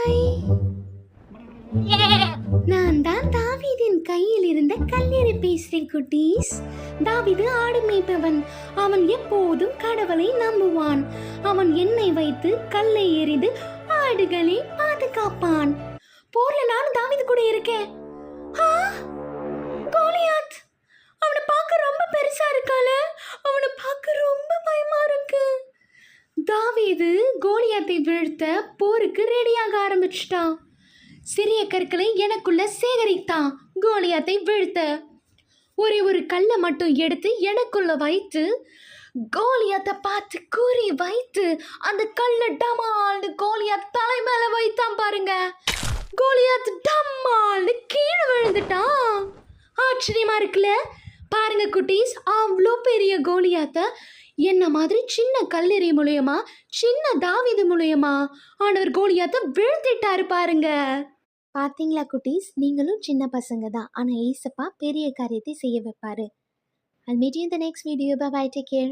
Hi, நான் தான் தாவீதின் கையில் இருந்த கல்லெறி பேசுறேன் குட்டீஸ். தாவீது ஆடு மேய்ப்பவன். அவன் எப்போதும் கடவுளை நம்புவான். அவன் எண்ணெய் வைத்து கல்லை எறிந்து ஆடுகளை பாதுகாப்பான். போர்ல நானும் தாவீது கூட இருக்கேன். கோலியாத், அவனை பார்க்க ரொம்ப பெருசா இருக்கால, அவனை பார்க்க ரொம்ப பயமா இருக்கு. தாவீது கோலியாத்தை வீழ்த்த போருக்கு ரெடியாக ஆரம்பிச்சிட்டான். சிறிய கற்களை எனக்குள்ள சேகரித்தான். கோலியாத்தை வீழ்த்த ஒரு கல்லை மட்டும் எடுத்து எனக்குள்ள வைத்து கோலியாத்தை பார்த்து கூறி வைத்து அந்த கல்லை டமால்னு கோலியாத் தலை மேல வைத்தான் பாருங்க. கோலியாத் டமால்னு கீழே விழுந்துட்டான். ஆச்சரியமா இருக்குல்ல? பாருங்க குட்டீஸ், அவ்வளோ பெரிய கோலியாத்தை என்ன மாதிரி சின்ன கல்லெறி மூலியமா, சின்ன தாவீது மூலியமா ஆண்டவர் கோலியாத்தை வீழ்த்திட்டாரு பாருங்க. பார்த்தீங்களா குட்டீஸ், நீங்களும் சின்ன பசங்க தான், ஆனால் ஏசப்பா பெரிய காரியத்தை செய்ய வைப்பாரு. I'll meet you in the next video. Bye bye, take care.